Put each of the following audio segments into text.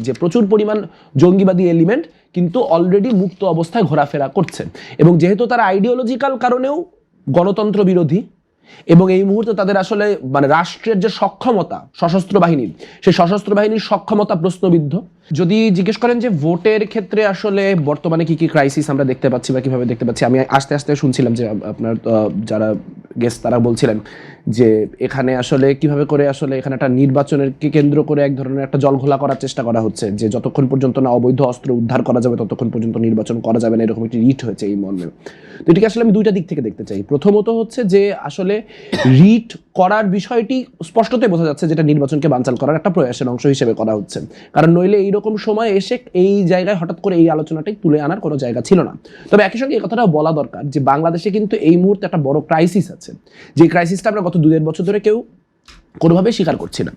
যে প্রচুর পরিমাণ জঙ্গিবাদী এলিমেন্ট কিন্তু অলরেডি মুক্ত অবস্থায় ঘোরাফেরা করছে, এবং যেহেতু তারা আইডিওলজিক্যাল কারণেও গণতন্ত্র বিরোধী, এবং এই মুহূর্তে তাদের আসলে রাষ্ট্রের যে সক্ষমতা সশস্ত্র বাহিনীর, সেই সশস্ত্র বাহিনীর সক্ষমতা প্রশ্নবিদ্ধ। যদি জিজ্ঞেস করেন যে ভোটের ক্ষেত্রে আসলে বর্তমানে কি কি ক্রাইসিস আমরা দেখতে পাচ্ছি বা কিভাবে দেখতে পাচ্ছি, আমি আস্তে আস্তে শুনছিলাম যে আপনার যারা গেস্ট তারা বলছিলেন যে এখানে আসলে কিভাবে করে আসলে এখানে একটা নির্বাচনের কে কেন্দ্র করে এক ধরনের একটা জলঘোলা করার চেষ্টা করা হচ্ছে, যে যতক্ষণ পর্যন্ত না অবৈধ অস্ত্র উদ্ধার করা যাবে ততক্ষণ পর্যন্ত নির্বাচন করা যাবে না, এরকম একটি রিট হয়েছে এই মর্মে। তো এটিকে আসলে আমি দুইটা দিক থেকে দেখতে চাই। প্রথমত হচ্ছে যে আসলে রিট করার বিষয়টি স্পষ্টতই বোঝা যাচ্ছে যেটা নির্বাচনকে বানচাল করার একটা প্রয়াসের অংশ হিসেবে করা হচ্ছে, কারণ নইলে এইরকম সময় এসে এই জায়গায় হঠাৎ করে এই আলোচনাটাই তুলে আনার কোনো জায়গা ছিল না। তবে একই সঙ্গে এই কথাটাও বলা দরকার যে বাংলাদেশে কিন্তু এই মুহূর্তে একটা বড় ক্রাইসিস আছে, যে ক্রাইসিসটা আমরা গত 2-1.5 বছর ধরে কেউ কোনোভাবে স্বীকার করছি না।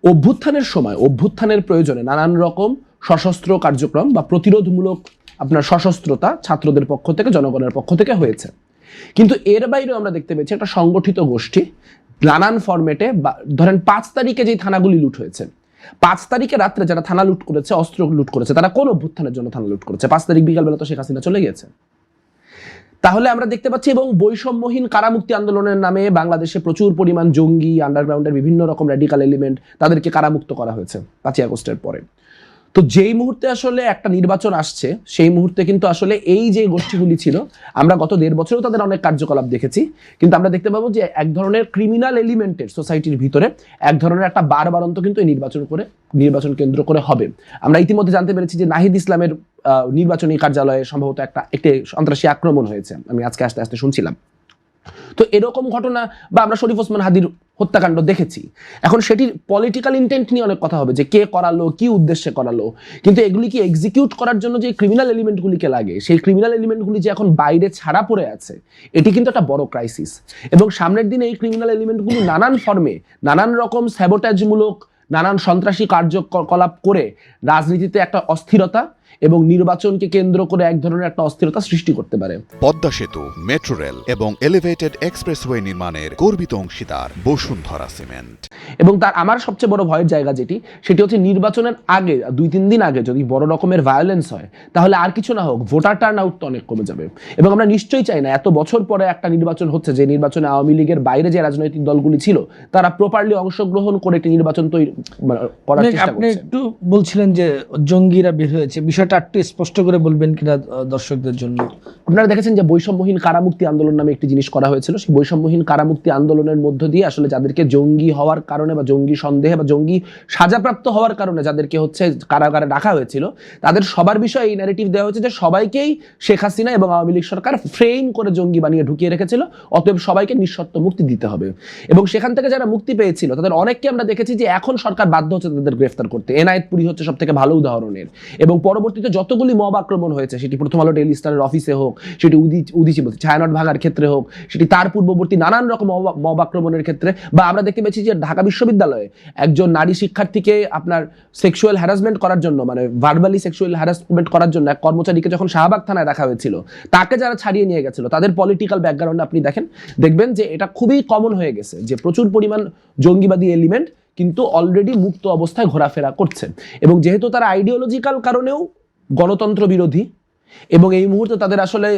অভ্যুত্থানের সময় অভ্যুত্থানের প্রয়োজনে নানান রকম সশস্ত্র কার্যক্রম বা প্রতিরোধমূলক আপনার সশস্ত্রতা ছাত্রদের পক্ষ থেকে, জনগণের পক্ষ থেকে হয়েছে, কিন্তু এর বাইরেও আমরা দেখতে পেয়েছি একটা সংগঠিত গোষ্ঠী নানান ফরম্যাটে, ধরেন 5 তারিখে যেই থানাগুলি লুট হয়েছে, 5 তারিখে রাত্রে যারা থানা লুট করেছে, অস্ত্র লুট করেছে, তারা কোন অভ্যুত্থানের জন্য থানা লুট করেছে? 5 তারিখ বিকালবেলা তো শেখ হাসিনা চলে গিয়েছে। তাহলে আমরা দেখতে পাচ্ছি, এবং বৈষম্যহীন কারামুক্তি আন্দোলনের নামে বাংলাদেশে প্রচুর পরিমাণ জঙ্গি, আন্ডারগ্রাউন্ডের বিভিন্ন রকম র্যাডিক্যাল এলিমেন্ট, তাদেরকে কারামুক্ত করা হয়েছে 5ই আগস্টের পরে। তো যেই মুহূর্তে আসলে একটা নির্বাচন আসছে, সেই মুহূর্তে কিন্তু আসলে এই যে গোষ্ঠীগুলি ছিল, আমরা গত 1.5 বছরেও তাদের অনেক কার্যকলাপ দেখেছি, কিন্তু আমরা দেখতে পাবো যে এক ধরনের ক্রিমিনাল এলিমেন্টের সোসাইটির ভিতরে এক ধরনের একটা বারবারন্ত কিন্তু এই নির্বাচন কেন্দ্র করে হবে। আমরা ইতিমধ্যে জানতে পেরেছি যে নাহিদ ইসলামের নির্বাচনী কার্যালয়ে সম্ভবত একটি সন্ত্রাসী আক্রমণ হয়েছে, আমি আজকে আস্তে আস্তে শুনছিলাম। তো এরকম ঘটনা, বা আমরা শরীফ ওসমান হাদির হত্যাকাণ্ড দেখেছি। এখন সেটির পলিটিক্যাল ইন্টেন্ট নিয়ে অনেক কথা হবে, যে কে করালো, কি উদ্দেশ্যে করালো, কিন্তু এগুলি কি এক্সিকিউট করার জন্য যে ক্রিমিনাল এলিমেন্টগুলিকে লাগে, সেই ক্রিমিনাল এলিমেন্টগুলি যে এখন বাইরে ছাড়া পড়ে আছে, এটি কিন্তু একটা বড় ক্রাইসিস। এবং সামনের দিনে এই ক্রিমিনাল এলিমেন্টগুলি নানান ফর্মে, নানান রকম স্যাবোটাজমূলক, নানান সন্ত্রাসী কার্যকলাপ করে রাজনীতিতে একটা অস্থিরতা এবং নির্বাচনকে কেন্দ্র করে এক ধরনের একটা অস্থিরতা সৃষ্টি করতে পারে। পদ্মা সেতু, মেট্রো রেল এবং এলিভেটেড এক্সপ্রেসওয়ে নির্মাণের গর্বিত অংশীদার বসুন্ধরা সিমেন্ট। এবং তার আমার সবচেয়ে বড় ভয়ের জায়গা সেটি হচ্ছে নির্বাচনের আগে 2-3 দিন আগে যদি বড় রকমের ভায়োলেন্স হয়, তাহলে আর কিছু না হোক ভোটার টার্ন আউট তো অনেক কমে যাবে। এবং আমরা নিশ্চয়ই চাই না এত বছর পরে একটা নির্বাচন হচ্ছে, যে নির্বাচনে আওয়ামী লীগের বাইরে যে রাজনৈতিক দলগুলি ছিল তারা প্রপারলি অংশগ্রহণ করে একটি নির্বাচন তৈরি করার চেষ্টা করছে। আপনি একটু বলছিলেন যে জঙ্গিরা বের হয়েছে, বিষয়টা একটু স্পষ্ট করে বলবেন কিনা দর্শকদের জন্য? আপনারা দেখেছেন যে বৈষম্যহীন কারামুক্তি আন্দোলন নামে একটি জিনিস করা হয়েছিল, সেই বৈষম্যহীন কারামুক্তি আন্দোলনের মধ্য দিয়ে আসলে যাদেরকে জঙ্গি হওয়ার কারণে বা জঙ্গি সন্দেহে বা জঙ্গি সাজাপ্রাপ্ত হওয়ার কারণে যাদেরকে হচ্ছে কারাগারে রাখা হয়েছিল, তাদের সবার বিষয়ে এই ন্যারেটিভ দেওয়া হয়েছে যে সবাইকেই শেখ হাসিনা এবং আওয়ামী লীগ সরকার ফ্রেম করে জঙ্গি বানিয়ে ঢুকিয়ে রেখেছিল, অতএব সবাইকে নিঃশর্ত মুক্তি দিতে হবে। এবং সেখান থেকে যারা মুক্তি পেয়েছিল তাদের অনেককে আমরা দেখেছি যে এখন সরকার বাধ্য হচ্ছে তাদের গ্রেফতার করতে। এনায়েতপুরি হচ্ছে সব থেকে ভালো উদাহরণের। এবং পরবর্তীতে যতগুলি মব আক্রমণ হয়েছে, সেটি প্রথম আলো ডেইলি স্টারের অফিসে হোক, সেটি উদিচি বলছি ছায়ানট ভাঙার ক্ষেত্রে হোক, সেটি তার পূর্ববর্তী নানান রকম মব আক্রমণের ক্ষেত্রে, বা আমরা দেখতে পেয়েছি যে ঢাকা বিশ্ববিদ্যালয়ে একজন নারী শিক্ষার্থীকে আপনার সেক্সুয়াল হ্যারাসমেন্ট করার জন্য, ভার্বালি সেক্সুয়াল হ্যারাসমেন্ট করার জন্য এক কর্মচারীকে যখন শাহবাগ থানায় রাখা হয়েছিল, তাকে যারা ছাড়িয়ে নিয়ে গেছিল তাদের পলিটিক্যাল ব্যাকগ্রাউন্ড আপনি দেখবেন যে এটা খুবই কমন হয়ে গেছে, যে প্রচুর পরিমাণ জঙ্গিবাদী এলিমেন্ট কিন্তু অলরেডি মুক্ত অবস্থায় ঘোরাফেরা করছে, এবং যেহেতু তারা আইডিওলজিক্যাল কারণেও গণতন্ত্র বিরোধী, এবং এই মুহূর্তে তাদের আসলে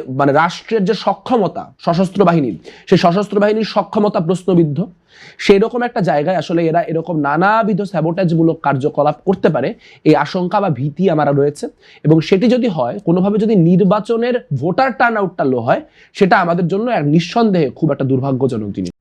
রাষ্ট্রের যে সক্ষমতা সশস্ত্র বাহিনীর, সেই সশস্ত্র বাহিনীর সক্ষমতা প্রশ্নবিদ্ধ, সেই রকম একটা জায়গায় আসলে এরা এরকম নানাবিধ স্যাবোটাজমূলক কার্যকলাপ করতে পারে, এই আশঙ্কা বা ভীতি আমার রয়েছে। এবং সেটি যদি হয়, কোনোভাবে যদি নির্বাচনের ভোটার টার্ন আউটটা লো হয়, সেটা আমাদের জন্য নিঃসন্দেহে খুব একটা দুর্ভাগ্যজনক জিনিস।